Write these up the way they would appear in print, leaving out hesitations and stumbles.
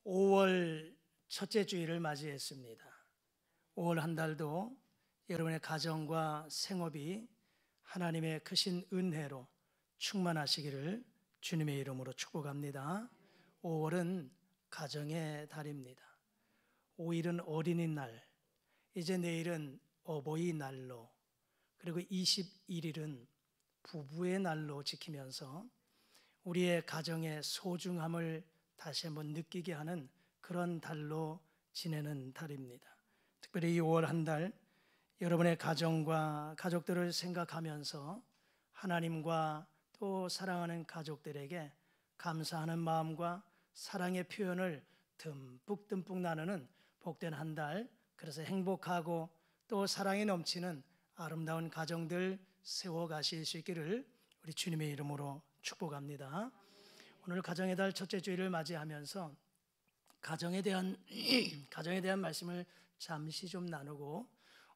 5월 첫째 주일을 맞이했습니다. 5월 한 달도 여러분의 가정과 생업이 하나님의 크신 은혜로 충만하시기를 주님의 이름으로 축복합니다. 5월은 가정의 달입니다. 5일은 어린이날, 이제 내일은 어버이날로, 그리고 21일은 부부의 날로 지키면서 우리의 가정의 소중함을 다시 한번 느끼게 하는 그런 달로 지내는 달입니다. 특별히 이 5월 한 달 여러분의 가정과 가족들을 생각하면서 하나님과 또 사랑하는 가족들에게 감사하는 마음과 사랑의 표현을 듬뿍 나누는 복된 한 달, 그래서 행복하고 또 사랑이 넘치는 아름다운 가정들 세워가실 수 있기를 우리 주님의 이름으로 축복합니다. 오늘 가정의 달 첫째 주일을 맞이하면서 가정에 대한 말씀을 잠시 좀 나누고,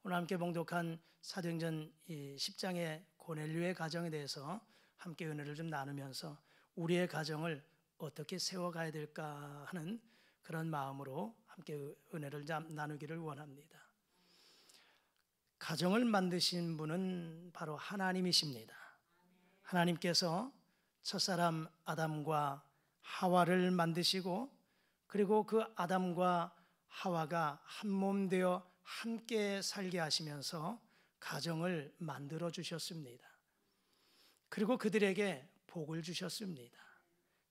오늘 함께 봉독한 사도행전 10장의 고넬료의 가정에 대해서 함께 은혜를 좀 나누면서 우리의 가정을 어떻게 세워가야 될까 하는 그런 마음으로 함께 은혜를 나누기를 원합니다. 가정을 만드신 분은 바로 하나님이십니다. 하나님께서 첫사람 아담과 하와를 만드시고, 그리고 그 아담과 하와가 한 몸 되어 함께 살게 하시면서 가정을 만들어 주셨습니다. 그리고 그들에게 복을 주셨습니다.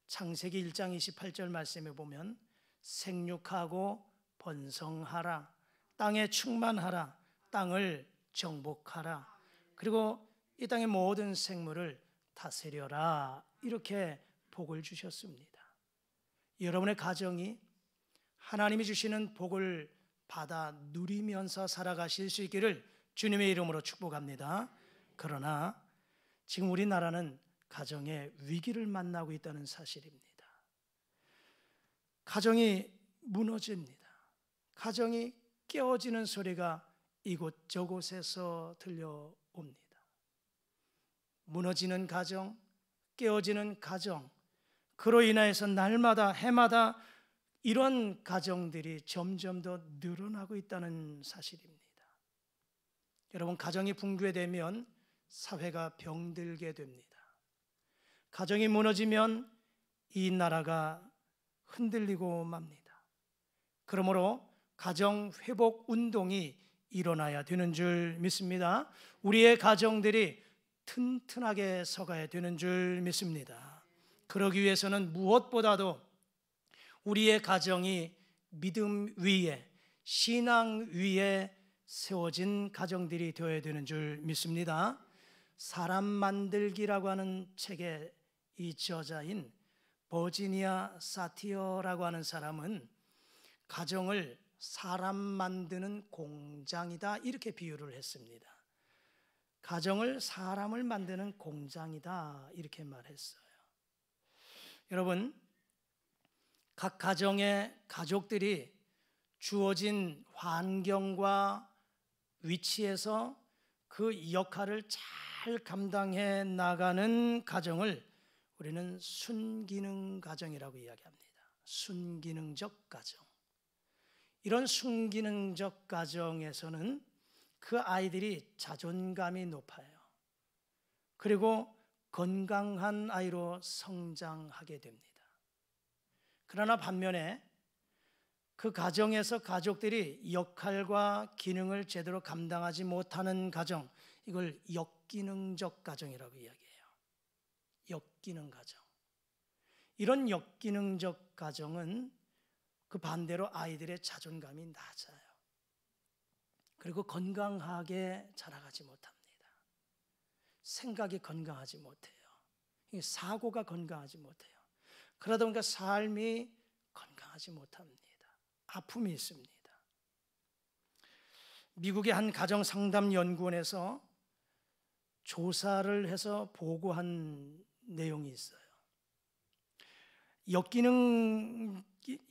창세기 1장 28절 말씀에 보면 생육하고 번성하라, 땅에 충만하라, 땅을 정복하라, 그리고 이 땅의 모든 생물을 다스려라, 이렇게 복을 주셨습니다. 여러분의 가정이 하나님이 주시는 복을 받아 누리면서 살아가실 수 있기를 주님의 이름으로 축복합니다. 그러나 지금 우리나라는 가정의 위기를 만나고 있다는 사실입니다. 가정이 무너집니다. 가정이 깨어지는 소리가 이곳저곳에서 들려옵니다. 무너지는 가정, 깨어지는 가정, 그로 인하여서 날마다 해마다 이런 가정들이 점점 더 늘어나고 있다는 사실입니다. 여러분, 가정이 붕괴되면 사회가 병들게 됩니다. 가정이 무너지면 이 나라가 흔들리고 맙니다. 그러므로 가정 회복 운동이 일어나야 되는 줄 믿습니다. 우리의 가정들이 튼튼하게 서가야 되는 줄 믿습니다. 그러기 위해서는 무엇보다도 우리의 가정이 믿음 위에, 신앙 위에 세워진 가정들이 되어야 되는 줄 믿습니다. 사람 만들기라고 하는 책의 이 저자인 버지니아 사티어라고 하는 사람은 가정을 사람 만드는 공장이다, 이렇게 비유를 했습니다. 가정을 사람을 만드는 공장이다, 이렇게 말했어요. 여러분, 각 가정의 가족들이 주어진 환경과 위치에서 그 역할을 잘 감당해 나가는 가정을 우리는 순기능 가정이라고 이야기합니다. 순기능적 가정. 이런 순기능적 가정에서는 그 아이들이 자존감이 높아요. 그리고 건강한 아이로 성장하게 됩니다. 그러나 반면에 그 가정에서 가족들이 역할과 기능을 제대로 감당하지 못하는 가정, 이걸 역기능적 가정이라고 이야기해요. 역기능 가정. 이런 역기능적 가정은 그 반대로 아이들의 자존감이 낮아요. 그리고 건강하게 자라가지 못합니다. 생각이 건강하지 못해요. 사고가 건강하지 못해요. 그러다 보니까 삶이 건강하지 못합니다. 아픔이 있습니다. 미국의 한 가정상담연구원에서 조사를 해서 보고한 내용이 있어요.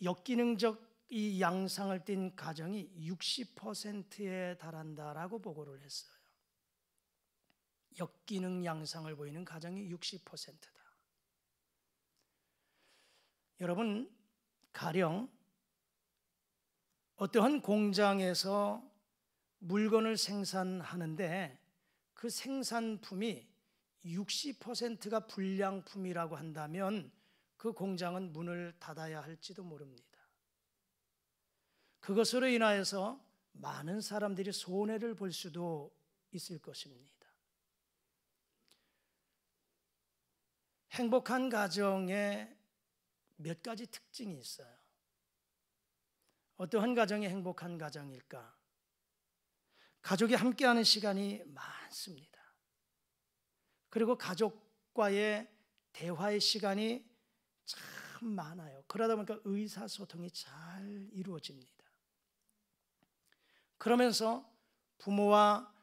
역기능적 이 양상을 띤 가정이 60%에 달한다라고 보고를 했어요. 역기능 양상을 보이는 가정이 60%다. 여러분, 가령 어떠한 공장에서 물건을 생산하는데 그 생산품이 60%가 불량품이라고 한다면 그 공장은 문을 닫아야 할지도 모릅니다. 그것으로 인하여서 많은 사람들이 손해를 볼 수도 있을 것입니다. 행복한 가정에 몇 가지 특징이 있어요. 어떠한 가정이 행복한 가정일까? 가족이 함께하는 시간이 많습니다. 그리고 가족과의 대화의 시간이 참 많아요. 그러다 보니까 의사소통이 잘 이루어집니다. 그러면서 부모와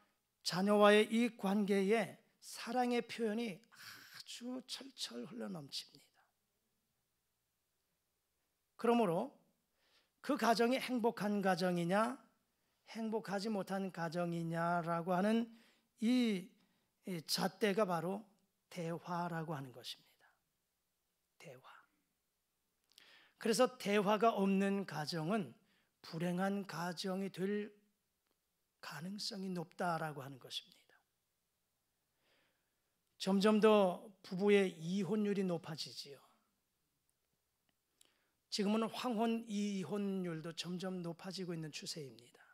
자녀와의 이 관계에 사랑의 표현이 아주 철철 흘러넘칩니다. 그러므로 그 가정이 행복한 가정이냐 행복하지 못한 가정이냐라고 하는 이 잣대가 바로 대화라고 하는 것입니다. 대화. 그래서 대화가 없는 가정은 불행한 가정이 될 가능성이 높다라고 하는 것입니다. 점점 더 부부의 이혼율이 높아지지요. 지금은 황혼 이혼율도 점점 높아지고 있는 추세입니다.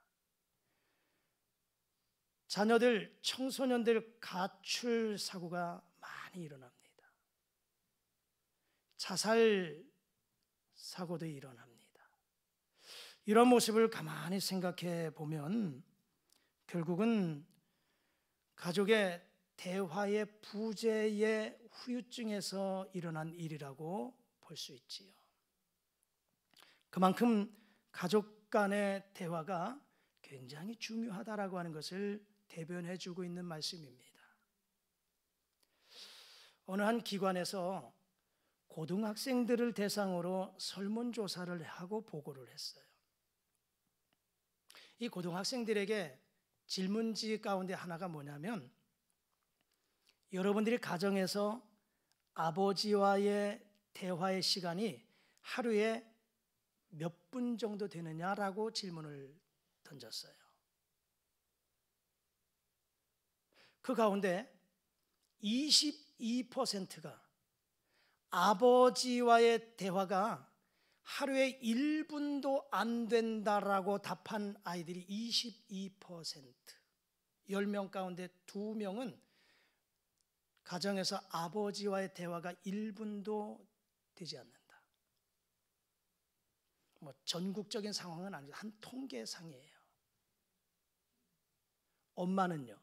자녀들, 청소년들 가출 사고가 많이 일어납니다. 자살 사고도 일어납니다. 이런 모습을 가만히 생각해 보면 결국은 가족의 대화의 부재의 후유증에서 일어난 일이라고 볼 수 있지요. 그만큼 가족 간의 대화가 굉장히 중요하다라고 하는 것을 대변해 주고 있는 말씀입니다. 어느 한 기관에서 고등학생들을 대상으로 설문조사를 하고 보고를 했어요. 이 고등학생들에게 질문지 가운데 하나가 뭐냐면 여러분들이 가정에서 아버지와의 대화의 시간이 하루에 몇 분 정도 되느냐라고 질문을 던졌어요. 그 가운데 22%가 아버지와의 대화가 하루에 1분도 안 된다라고 답한 아이들이 22%. 10명 가운데 2명은 가정에서 아버지와의 대화가 1분도 되지 않는다. 전국적인 상황은 아니죠. 한 통계상이에요. 엄마는요.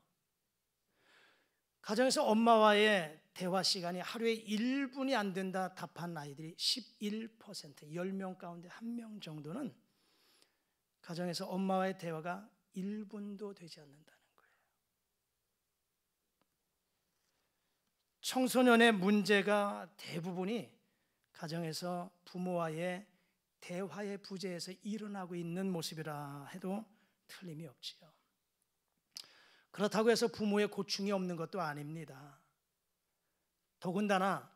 가정에서 엄마와의 대화 시간이 하루에 1분이 안 된다 답한 아이들이 11%, 10명 가운데 1명 정도는 가정에서 엄마와의 대화가 1분도 되지 않는다는 거예요. 청소년의 문제가 대부분이 가정에서 부모와의 대화의 부재에서 일어나고 있는 모습이라 해도 틀림이 없지요. 그렇다고 해서 부모의 고충이 없는 것도 아닙니다. 더군다나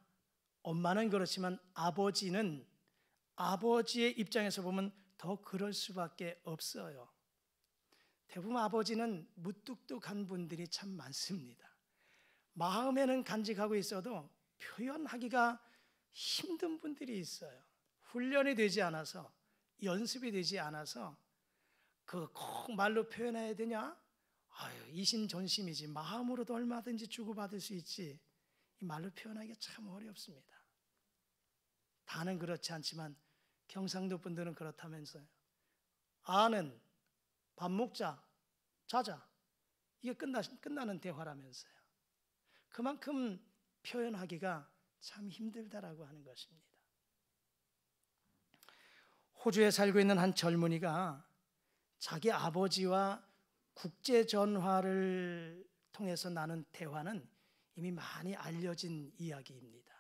엄마는 그렇지만 아버지는 아버지의 입장에서 보면 더 그럴 수밖에 없어요. 대부분 아버지는 무뚝뚝한 분들이 참 많습니다. 마음에는 간직하고 있어도 표현하기가 힘든 분들이 있어요. 훈련이 되지 않아서, 연습이 되지 않아서 꼭 말로 표현해야 되냐? 아유, 이심전심이지. 마음으로도 얼마든지 주고받을 수 있지. 이 말로 표현하기가 참 어렵습니다. 다는 그렇지 않지만 경상도 분들은 그렇다면서요. 아는 밥 먹자, 자자. 이게 끝나는 대화라면서요. 그만큼 표현하기가 참 힘들다라고 하는 것입니다. 호주에 살고 있는 한 젊은이가 자기 아버지와 국제 전화를 통해서 나눈 대화는 이미 많이 알려진 이야기입니다.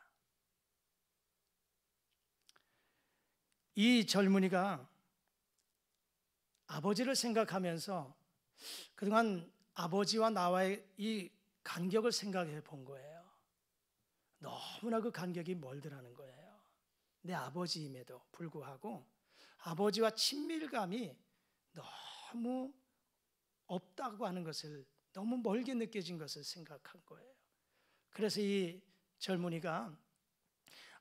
이 젊은이가 아버지를 생각하면서 그동안 아버지와 나와의 이 간격을 생각해 본 거예요. 너무나 그 간격이 멀더라는 거예요. 내 아버지임에도 불구하고 아버지와 친밀감이 너무 없다고 하는 것을, 너무 멀게 느껴진 것을 생각한 거예요. 그래서 이 젊은이가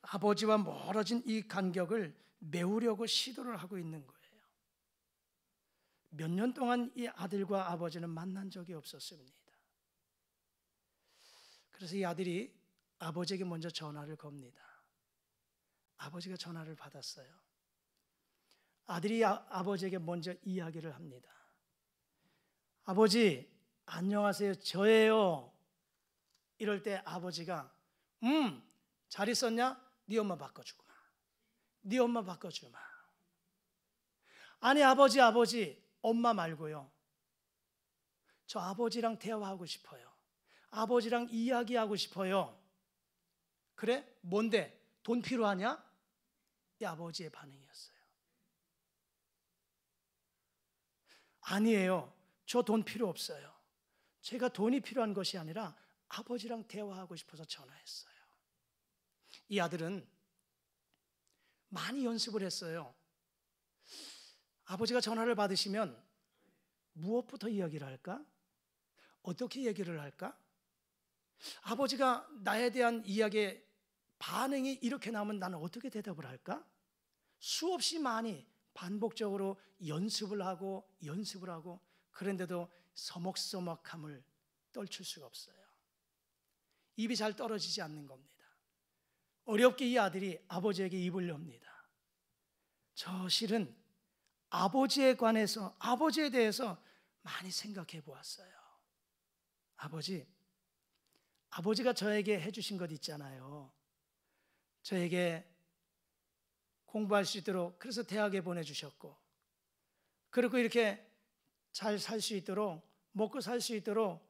아버지와 멀어진 이 간격을 메우려고 시도를 하고 있는 거예요. 몇 년 동안 이 아들과 아버지는 만난 적이 없었습니다. 그래서 이 아들이 아버지에게 먼저 전화를 겁니다. 아버지가 전화를 받았어요. 아들이 아버지에게 먼저 이야기를 합니다. 아버지, 안녕하세요. 저예요. 이럴 때 아버지가 잘 있었냐? 네 엄마 바꿔주구나. 네 엄마 바꿔주마. 아니 아버지, 엄마 말고요. 저 아버지랑 대화하고 싶어요. 아버지랑 이야기하고 싶어요. 그래? 뭔데? 돈 필요하냐? 이 아버지의 반응이었어요. 아니에요. 저 돈 필요 없어요. 제가 돈이 필요한 것이 아니라 아버지랑 대화하고 싶어서 전화했어요. 이 아들은 많이 연습을 했어요. 아버지가 전화를 받으시면 무엇부터 이야기를 할까? 어떻게 얘기를 할까? 아버지가 나에 대한 이야기에 반응이 이렇게 나오면 나는 어떻게 대답을 할까? 수없이 많이 반복적으로 연습을 하고 그런데도 서먹서먹함을 떨칠 수가 없어요. 입이 잘 떨어지지 않는 겁니다. 어렵게 이 아들이 아버지에게 입을 엽니다. 저 실은 아버지에 관해서, 아버지에 대해서 많이 생각해 보았어요. 아버지가 저에게 해주신 것 있잖아요. 저에게 공부할 수 있도록, 그래서 대학에 보내주셨고, 그리고 이렇게 잘 살 수 있도록, 먹고 살 수 있도록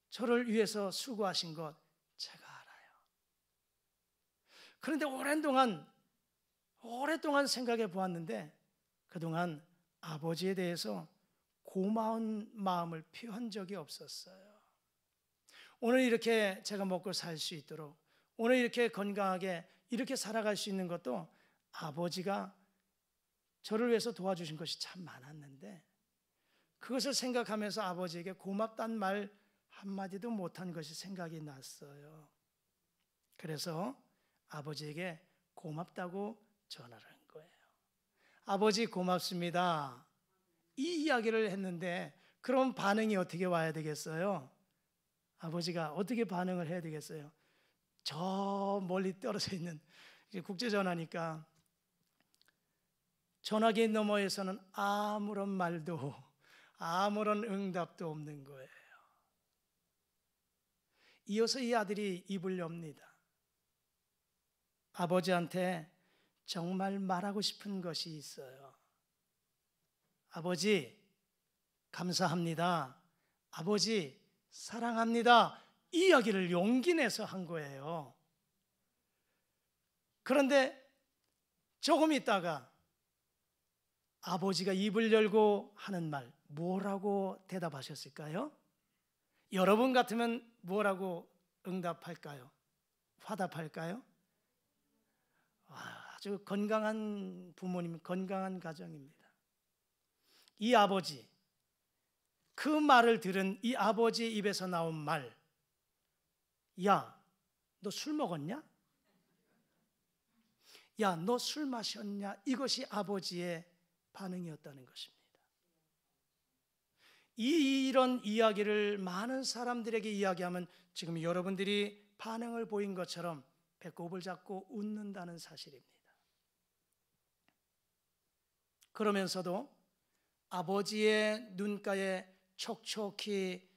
저를 위해서 수고하신 것 제가 알아요. 그런데 오랫동안 생각해 보았는데 그동안 아버지에 대해서 고마운 마음을 표한 적이 없었어요. 오늘 이렇게 제가 먹고 살 수 있도록, 오늘 이렇게 건강하게 이렇게 살아갈 수 있는 것도 아버지가 저를 위해서 도와주신 것이 참 많았는데 그것을 생각하면서 아버지에게 고맙다는 말 한마디도 못한 것이 생각이 났어요. 그래서 아버지에게 고맙다고 전화를 한 거예요. 아버지 고맙습니다. 이 이야기를 했는데 그럼 반응이 어떻게 와야 되겠어요? 아버지가 어떻게 반응을 해야 되겠어요? 저 멀리 떨어져 있는, 국제전화니까 전화기 너머에서는 아무런 말도 아무런 응답도 없는 거예요. 이어서 이 아들이 입을 엽니다. 아버지한테 정말 말하고 싶은 것이 있어요. 아버지 감사합니다. 아버지 사랑합니다. 이 이야기를 용기 내서 한 거예요. 그런데 조금 있다가 아버지가 입을 열고 하는 말, 뭐라고 대답하셨을까요? 여러분 같으면 뭐라고 응답할까요? 화답할까요? 아주 건강한 부모님, 건강한 가정입니다. 이 아버지, 그 말을 들은 이 아버지의 입에서 나온 말, 야, 너 술 먹었냐? 야, 너 술 마셨냐? 이것이 아버지의 반응이었다는 것입니다. 이런 이야기를 많은 사람들에게 이야기하면 지금 여러분들이 반응을 보인 것처럼 배꼽을 잡고 웃는다는 사실입니다. 그러면서도 아버지의 눈가에 촉촉히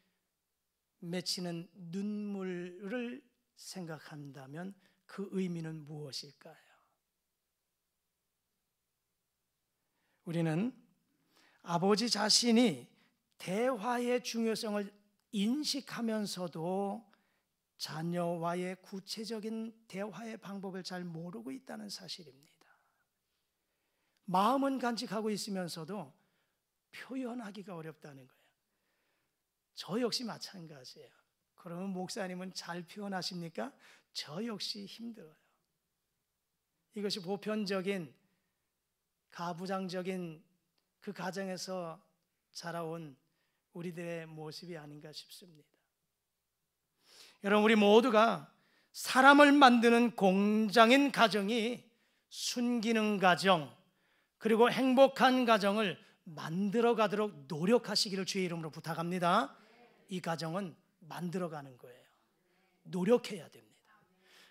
맺히는 눈물을 생각한다면 그 의미는 무엇일까요? 우리는 아버지 자신이 대화의 중요성을 인식하면서도 자녀와의 구체적인 대화의 방법을 잘 모르고 있다는 사실입니다. 마음은 간직하고 있으면서도 표현하기가 어렵다는 거예요. 저 역시 마찬가지예요. 그러면 목사님은 잘 표현하십니까? 저 역시 힘들어요. 이것이 보편적인 가부장적인 그 가정에서 자라온 우리들의 모습이 아닌가 싶습니다. 여러분, 우리 모두가 사람을 만드는 공장인 가정이 순기능 가정, 그리고 행복한 가정을 만들어 가도록 노력하시기를 주의 이름으로 부탁합니다. 이 가정은 만들어 가는 거예요. 노력해야 됩니다.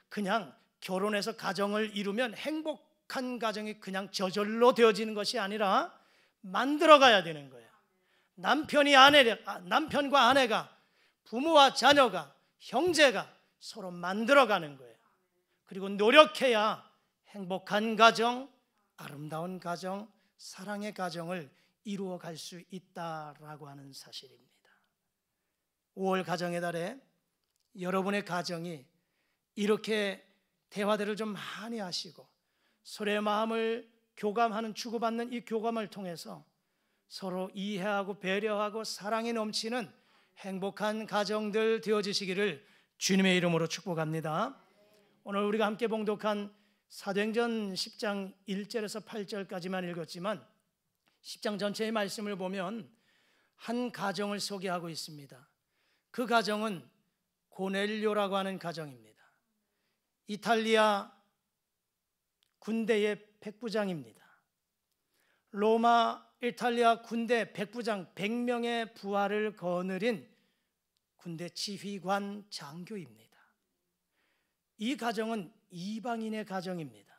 그냥 결혼해서 가정을 이루면 행복한 가정이 그냥 저절로 되어지는 것이 아니라 만들어 가야 되는 거예요. 남편과 아내가, 부모와 자녀가, 형제가 서로 만들어 가는 거예요. 그리고 노력해야 행복한 가정, 아름다운 가정, 사랑의 가정을 이루어 갈 수 있다라고 하는 사실입니다. 5월 가정의 달에 여러분의 가정이 이렇게 대화들을 좀 많이 하시고 서로의 마음을 교감하는, 주고받는 이 교감을 통해서 서로 이해하고 배려하고 사랑이 넘치는 행복한 가정들 되어지시기를 주님의 이름으로 축복합니다. 오늘 우리가 함께 봉독한 사도행전 10장 1절에서 8절까지만 읽었지만 10장 전체의 말씀을 보면 한 가정을 소개하고 있습니다. 그 가정은 고넬료라고 하는 가정입니다. 이탈리아 군대의 백부장입니다. 로마 이탈리아 군대 백부장 100명의 부하를 거느린 군대 지휘관 장교입니다. 이 가정은 이방인의 가정입니다.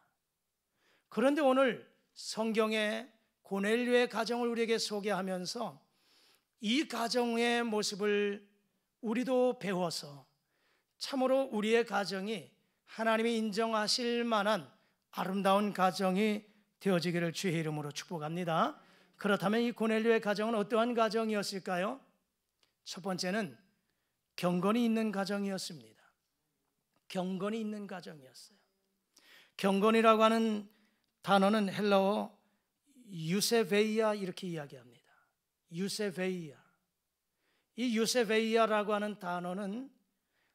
그런데 오늘 성경에 고넬료의 가정을 우리에게 소개하면서 이 가정의 모습을 우리도 배워서 참으로 우리의 가정이 하나님이 인정하실 만한 아름다운 가정이 되어지기를 주의 이름으로 축복합니다. 그렇다면 이 고넬료의 가정은 어떠한 가정이었을까요? 첫 번째는 경건이 있는 가정이었습니다. 경건이 있는 가정이었어요. 경건이라고 하는 단어는 헬라어 유세베이아 이렇게 이야기합니다. 유세베이아. 이 유세베이아라고 하는 단어는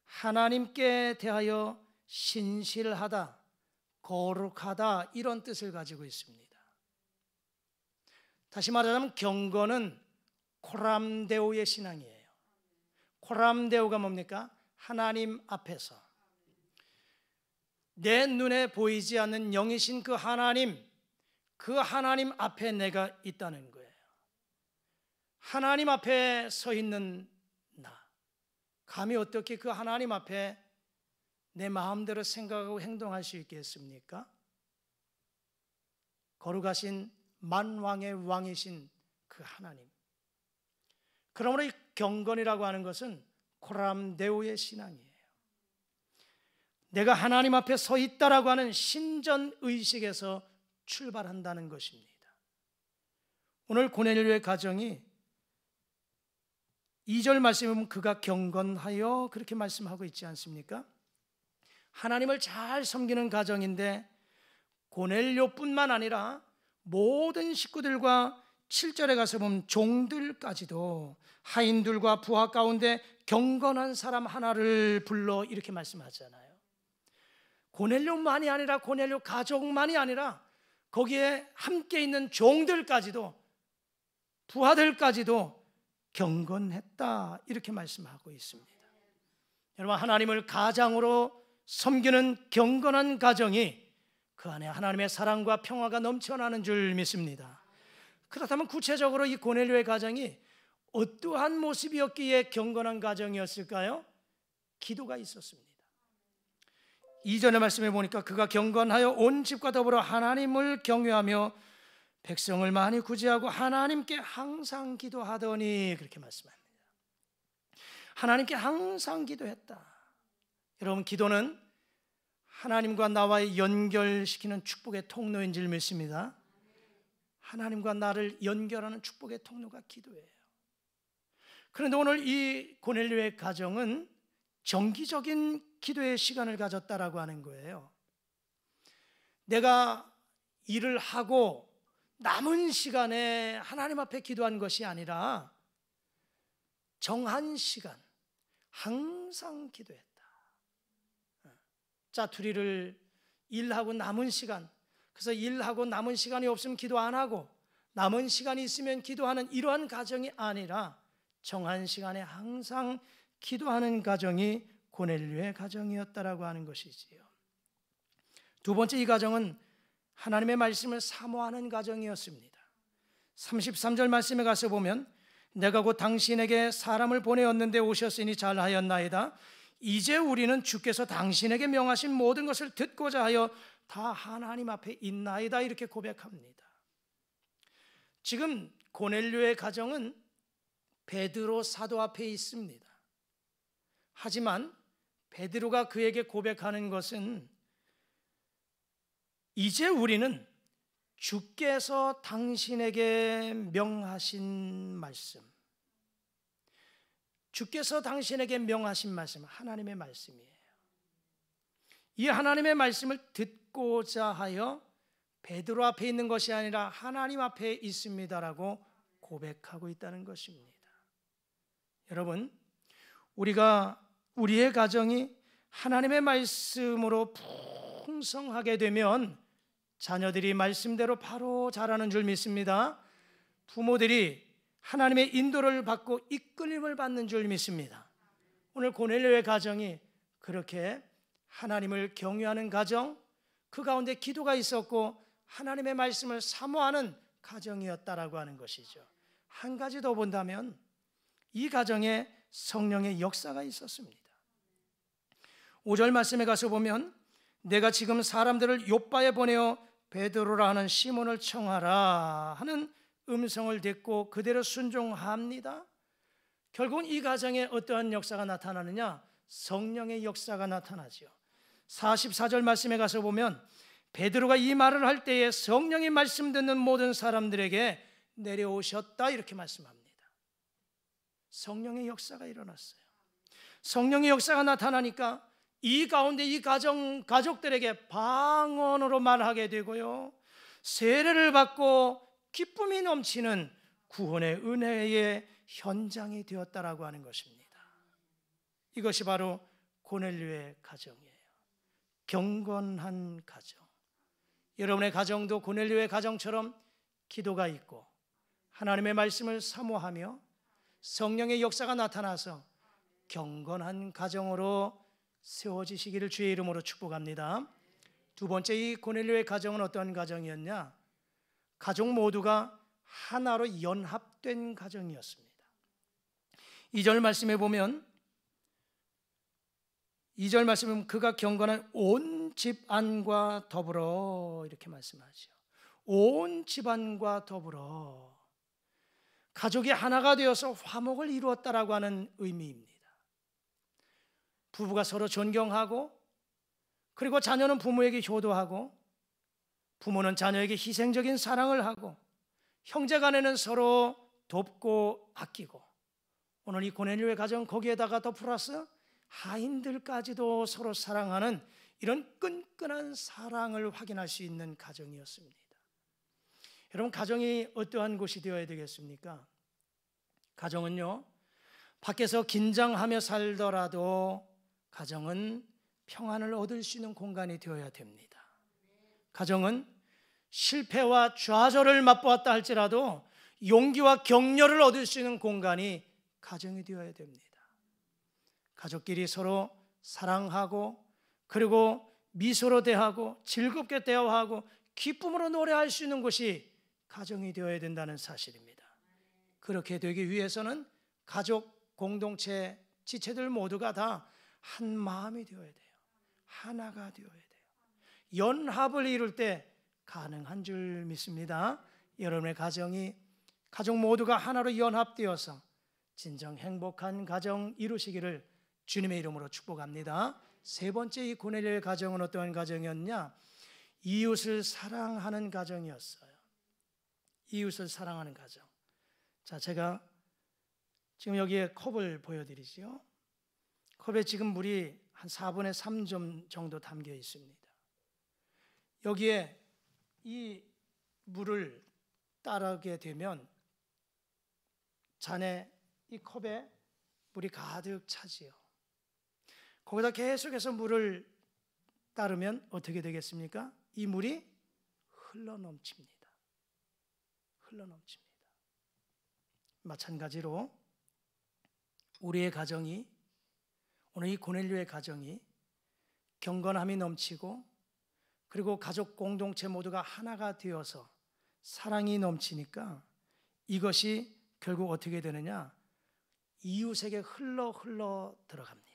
하나님께 대하여 신실하다, 거룩하다 이런 뜻을 가지고 있습니다. 다시 말하자면 경건은 코람데오의 신앙이에요. 코람데오가 뭡니까? 하나님 앞에서 내 눈에 보이지 않는 영이신 그 하나님 앞에 내가 있다는 거예요. 하나님 앞에 서 있는 나, 감히 어떻게 그 하나님 앞에 내 마음대로 생각하고 행동할 수 있겠습니까? 거룩하신 만왕의 왕이신 그 하나님. 그러므로 이 경건이라고 하는 것은 코람데오의 신앙이에요. 내가 하나님 앞에 서 있다라고 하는 신전의식에서 출발한다는 것입니다. 오늘 고넬료의 가정이 2절 말씀에 보면 그가 경건하여 그렇게 말씀하고 있지 않습니까? 하나님을 잘 섬기는 가정인데 고넬료뿐만 아니라 모든 식구들과 7절에 가서 보면 종들까지도 하인들과 부하 가운데 경건한 사람 하나를 불러 이렇게 말씀하잖아요. 고넬료만이 아니라 고넬료 가족만이 아니라 거기에 함께 있는 종들까지도 부하들까지도 경건했다 이렇게 말씀하고 있습니다. 여러분, 하나님을 가장으로 섬기는 경건한 가정이 그 안에 하나님의 사랑과 평화가 넘쳐나는 줄 믿습니다. 그렇다면 구체적으로 이 고넬료의 가정이 어떠한 모습이었기에 경건한 가정이었을까요? 기도가 있었습니다. 2절의 말씀에 보니까 그가 경건하여 온 집과 더불어 하나님을 경외하며 백성을 많이 구제하고 하나님께 항상 기도하더니 그렇게 말씀합니다. 하나님께 항상 기도했다. 여러분, 기도는 하나님과 나와의 연결시키는 축복의 통로인 줄 믿습니다. 하나님과 나를 연결하는 축복의 통로가 기도예요. 그런데 오늘 이 고넬료의 가정은 정기적인 기도의 시간을 가졌다라고 하는 거예요. 내가 일을 하고 남은 시간에 하나님 앞에 기도한 것이 아니라 정한 시간 항상 기도했다. 짜투리를 일하고 남은 시간, 그래서 일하고 남은 시간이 없으면 기도 안 하고 남은 시간이 있으면 기도하는 이러한 가정이 아니라 정한 시간에 항상 기도하는 가정이 고넬료의 가정이었다라고 하는 것이지요. 두 번째, 이 가정은 하나님의 말씀을 사모하는 가정이었습니다. 33절 말씀에 가서 보면 내가 곧 당신에게 사람을 보내었는데 오셨으니 잘하였나이다. 이제 우리는 주께서 당신에게 명하신 모든 것을 듣고자 하여 다 하나님 앞에 있나이다, 이렇게 고백합니다. 지금 고넬료의 가정은 베드로 사도 앞에 있습니다. 하지만 베드로가 그에게 고백하는 것은 이제 우리는 주께서 당신에게 명하신 말씀, 주께서 당신에게 명하신 말씀, 하나님의 말씀이에요. 이 하나님의 말씀을 듣고자 하여 베드로 앞에 있는 것이 아니라 하나님 앞에 있습니다라고 고백하고 있다는 것입니다. 여러분, 우리의 가정이 하나님의 말씀으로 풍성하게 되면 자녀들이 말씀대로 바로 자라는 줄 믿습니다. 부모들이 하나님의 인도를 받고 이끌림을 받는 줄 믿습니다. 오늘 고넬료의 가정이 그렇게 하나님을 경외하는 가정, 그 가운데 기도가 있었고 하나님의 말씀을 사모하는 가정이었다라고 하는 것이죠. 한 가지 더 본다면 이 가정에 성령의 역사가 있었습니다. 5절 말씀에 가서 보면 내가 지금 사람들을 욥바에 보내어 베드로라 하는 시몬을 청하라 하는 음성을 듣고 그대로 순종합니다. 결국은 이 가정에 어떠한 역사가 나타나느냐? 성령의 역사가 나타나죠. 44절 말씀에 가서 보면 베드로가 이 말을 할 때에 성령이 말씀 듣는 모든 사람들에게 내려오셨다, 이렇게 말씀합니다. 성령의 역사가 일어났어요. 성령의 역사가 나타나니까 이 가운데 이 가족들에게 방언으로 말하게 되고요, 세례를 받고 기쁨이 넘치는 구원의 은혜의 현장이 되었다라고 하는 것입니다. 이것이 바로 고넬료의 가정이에요. 경건한 가정. 여러분의 가정도 고넬료의 가정처럼 기도가 있고 하나님의 말씀을 사모하며 성령의 역사가 나타나서 경건한 가정으로 세워지시기를 주의 이름으로 축복합니다. 두 번째, 이 고넬료의 가정은 어떤 가정이었냐? 가족 모두가 하나로 연합된 가정이었습니다. 2절 말씀에 보면 그가 경건한 온 집안과 더불어, 이렇게 말씀하죠. 온 집안과 더불어 가족이 하나가 되어서 화목을 이루었다라고 하는 의미입니다. 부부가 서로 존경하고, 그리고 자녀는 부모에게 효도하고, 부모는 자녀에게 희생적인 사랑을 하고, 형제간에는 서로 돕고 아끼고, 오늘 이 고넬료의 가정 거기에다가 더 플러스 하인들까지도 서로 사랑하는 이런 끈끈한 사랑을 확인할 수 있는 가정이었습니다. 여러분, 가정이 어떠한 곳이 되어야 되겠습니까? 가정은요, 밖에서 긴장하며 살더라도 가정은 평안을 얻을 수 있는 공간이 되어야 됩니다. 가정은 실패와 좌절을 맛보았다 할지라도 용기와 격려를 얻을 수 있는 공간이 가정이 되어야 됩니다. 가족끼리 서로 사랑하고, 그리고 미소로 대하고 즐겁게 대화하고 기쁨으로 노래할 수 있는 곳이 가정이 되어야 된다는 사실입니다. 그렇게 되기 위해서는 가족 공동체 지체들 모두가 다 한 마음이 되어야 돼요. 하나가 되어야 돼요. 연합을 이룰 때 가능한 줄 믿습니다. 여러분의 가족 모두가 하나로 연합되어서 진정 행복한 가정 이루시기를 주님의 이름으로 축복합니다. 세 번째, 이 고넬료의 가정은 어떠한 가정이었냐? 이웃을 사랑하는 가정이었어요. 이웃을 사랑하는 가정. 자, 제가 지금 여기에 컵을 보여드리죠. 컵에 지금 물이 한 4분의 3점 정도 담겨 있습니다. 여기에 이 물을 따르게 되면 잔에, 이 컵에 물이 가득 차지요. 거기다 계속해서 물을 따르면 어떻게 되겠습니까? 이 물이 흘러넘칩니다. 흘러넘칩니다. 마찬가지로 우리의 가정이, 오늘 이 고넬료의 가정이 경건함이 넘치고 그리고 가족 공동체 모두가 하나가 되어서 사랑이 넘치니까 이것이 결국 어떻게 되느냐? 이웃에게 흘러 들어갑니다.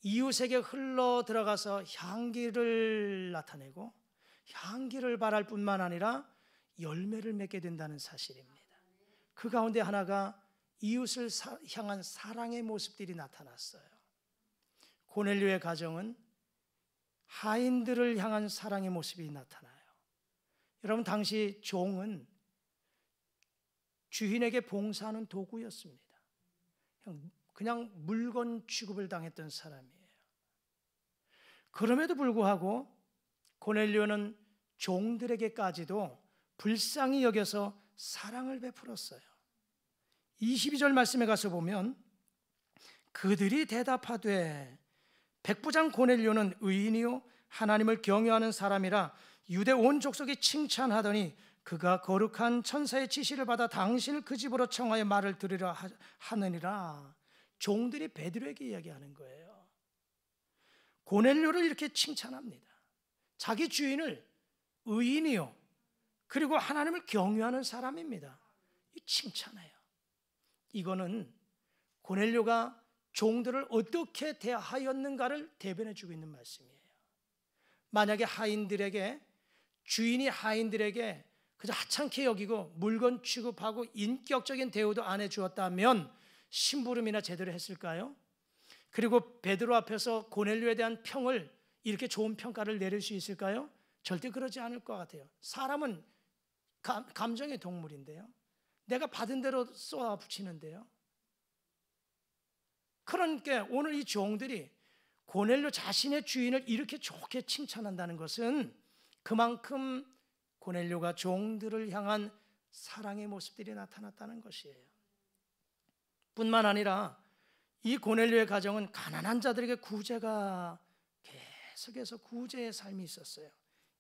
이웃에게 흘러 들어가서 향기를 나타내고 향기를 발할 뿐만 아니라 열매를 맺게 된다는 사실입니다. 그 가운데 하나가 이웃을 향한 사랑의 모습들이 나타났어요. 고넬료의 가정은 하인들을 향한 사랑의 모습이 나타나요. 여러분, 당시 종은 주인에게 봉사하는 도구였습니다. 그냥 물건 취급을 당했던 사람이에요. 그럼에도 불구하고 고넬료는 종들에게까지도 불쌍히 여겨서 사랑을 베풀었어요. 22절 말씀에 가서 보면 그들이 대답하되 백부장 고넬료는 의인이요 하나님을 경외하는 사람이라 유대 온 족속이 칭찬하더니 그가 거룩한 천사의 지시를 받아 당신을 그 집으로 청하여 말을 들으려 하느니라. 종들이 베드로에게 이야기하는 거예요. 고넬료를 이렇게 칭찬합니다. 자기 주인을 의인이요 그리고 하나님을 경외하는 사람입니다. 이 칭찬해요. 이거는 고넬료가 종들을 어떻게 대하였는가를 대변해 주고 있는 말씀이에요. 만약에 하인들에게, 주인이 하인들에게 그저 하찮게 여기고 물건 취급하고 인격적인 대우도 안 해주었다면 심부름이나 제대로 했을까요? 그리고 베드로 앞에서 고넬료에 대한 평을, 이렇게 좋은 평가를 내릴 수 있을까요? 절대 그러지 않을 것 같아요. 사람은 감정의 동물인데요, 내가 받은 대로 쏘아붙이는데요. 그러니까 오늘 이 종들이 고넬료 자신의 주인을 이렇게 좋게 칭찬한다는 것은 그만큼 고넬료가 종들을 향한 사랑의 모습들이 나타났다는 것이에요. 뿐만 아니라 이 고넬료의 가정은 가난한 자들에게 구제가, 계속해서 구제의 삶이 있었어요.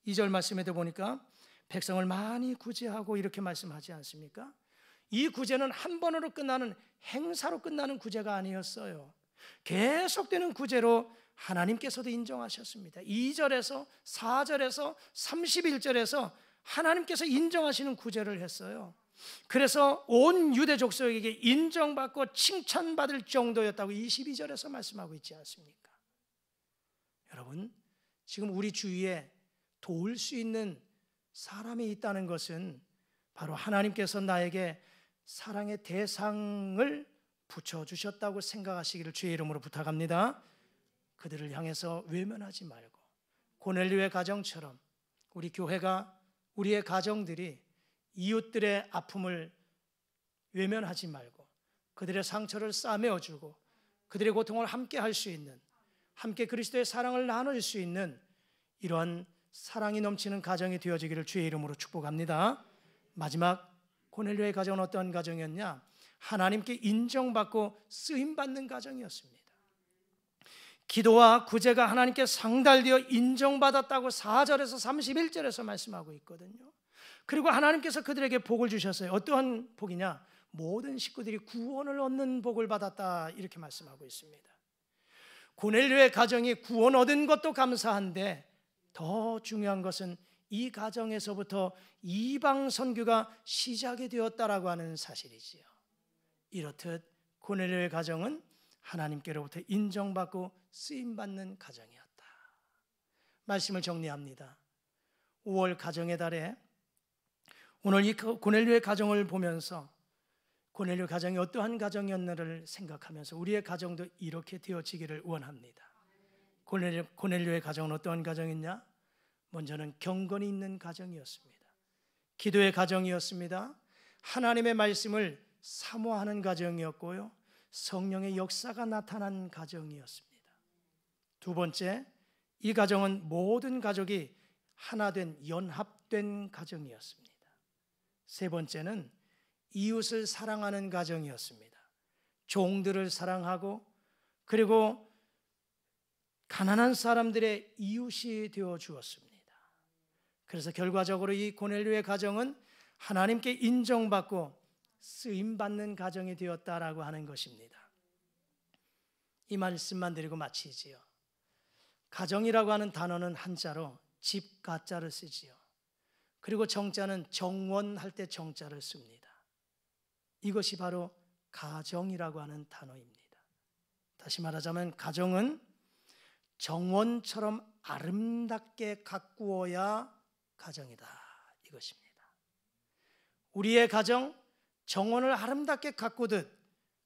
2절 말씀에도 보니까 백성을 많이 구제하고 이렇게 말씀하지 않습니까? 이 구제는 한 번으로 끝나는, 행사로 끝나는 구제가 아니었어요. 계속되는 구제로 하나님께서도 인정하셨습니다. 2절에서 4절에서 31절에서 하나님께서 인정하시는 구제를 했어요. 그래서 온 유대 족속에게 인정받고 칭찬받을 정도였다고 22절에서 말씀하고 있지 않습니까? 여러분, 지금 우리 주위에 도울 수 있는 사람이 있다는 것은 바로 하나님께서 나에게 사랑의 대상을 붙여주셨다고 생각하시기를 주의 이름으로 부탁합니다. 그들을 향해서 외면하지 말고 고넬료의 가정처럼 우리 교회가, 우리의 가정들이 이웃들의 아픔을 외면하지 말고 그들의 상처를 싸매어주고 그들의 고통을 함께 할 수 있는, 함께 그리스도의 사랑을 나눌 수 있는 이러한 사랑이 넘치는 가정이 되어지기를 주의 이름으로 축복합니다. 마지막, 고넬료의 가정은 어떤 가정이었냐? 하나님께 인정받고 쓰임받는 가정이었습니다. 기도와 구제가 하나님께 상달되어 인정받았다고 4절에서 31절에서 말씀하고 있거든요. 그리고 하나님께서 그들에게 복을 주셨어요. 어떠한 복이냐? 모든 식구들이 구원을 얻는 복을 받았다, 이렇게 말씀하고 있습니다. 고넬료의 가정이 구원 얻은 것도 감사한데 더 중요한 것은 이 가정에서부터 이방 선교가 시작이 되었다라고 하는 사실이지요. 이렇듯 고넬료의 가정은 하나님께로부터 인정받고 쓰임받는 가정이었다. 말씀을 정리합니다. 5월 가정의 달에 오늘 이 고넬료의 가정을 보면서 고넬료 가정이 어떠한 가정이었나를 생각하면서 우리의 가정도 이렇게 되어지기를 원합니다. 고넬료의 가정은 어떠한 가정이냐? 먼저는 경건이 있는 가정이었습니다. 기도의 가정이었습니다. 하나님의 말씀을 사모하는 가정이었고요, 성령의 역사가 나타난 가정이었습니다. 두 번째, 이 가정은 모든 가족이 하나된, 연합된 가정이었습니다. 세 번째는 이웃을 사랑하는 가정이었습니다. 종들을 사랑하고 그리고 가난한 사람들의 이웃이 되어 주었습니다. 그래서 결과적으로 이 고넬료의 가정은 하나님께 인정받고 쓰임받는 가정이 되었다라고 하는 것입니다. 이 말씀만 드리고 마치지요. 가정이라고 하는 단어는 한자로 집 가자를 쓰지요. 그리고 정자는 정원할 때 정자를 씁니다. 이것이 바로 가정이라고 하는 단어입니다. 다시 말하자면 가정은 정원처럼 아름답게 가꾸어야 가정이다, 이것입니다. 우리의 가정, 정원을 아름답게 가꾸듯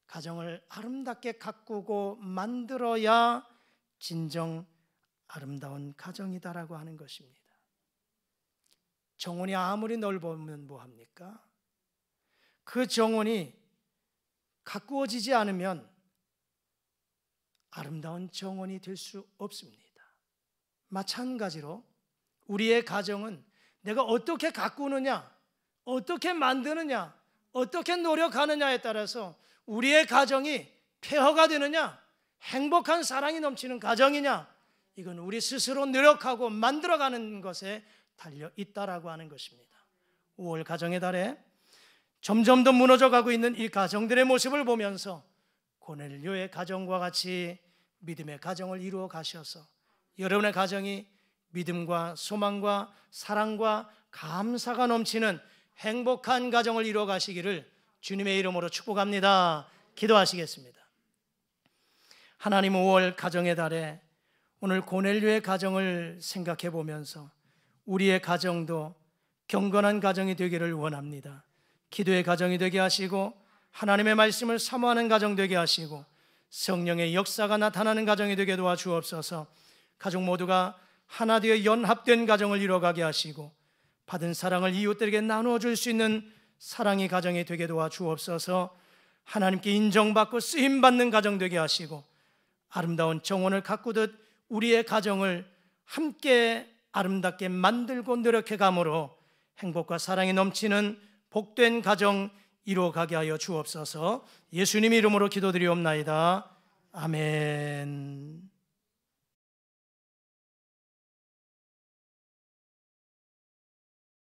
가정을 아름답게 가꾸고 만들어야 진정 아름다운 가정이다라고 하는 것입니다. 정원이 아무리 넓으면 뭐합니까? 그 정원이 가꾸어지지 않으면 아름다운 정원이 될 수 없습니다. 마찬가지로 우리의 가정은 내가 어떻게 가꾸느냐, 어떻게 만드느냐, 어떻게 노력하느냐에 따라서 우리의 가정이 폐허가 되느냐, 행복한 사랑이 넘치는 가정이냐, 이건 우리 스스로 노력하고 만들어가는 것에 달려 있다라고 하는 것입니다. 5월 가정의 달에 점점 더 무너져가고 있는 이 가정들의 모습을 보면서 고넬료의 가정과 같이 믿음의 가정을 이루어 가셔서 여러분의 가정이 믿음과 소망과 사랑과 감사가 넘치는 행복한 가정을 이루어 가시기를 주님의 이름으로 축복합니다. 기도하시겠습니다. 하나님, 5월 가정의 달에 오늘 고넬료의 가정을 생각해 보면서 우리의 가정도 경건한 가정이 되기를 원합니다. 기도의 가정이 되게 하시고 하나님의 말씀을 사모하는 가정 되게 하시고 성령의 역사가 나타나는 가정이 되게 도와주옵소서. 가족 모두가 하나 되어 연합된 가정을 이루어가게 하시고 받은 사랑을 이웃들에게 나누어 줄 수 있는 사랑의 가정이 되게 도와주옵소서. 하나님께 인정받고 쓰임받는 가정 되게 하시고 아름다운 정원을 가꾸듯 우리의 가정을 함께 아름답게 만들고 노력해감으로 행복과 사랑이 넘치는 복된 가정 이루어가게 하여 주옵소서. 예수님 이름으로 기도드리옵나이다. 아멘.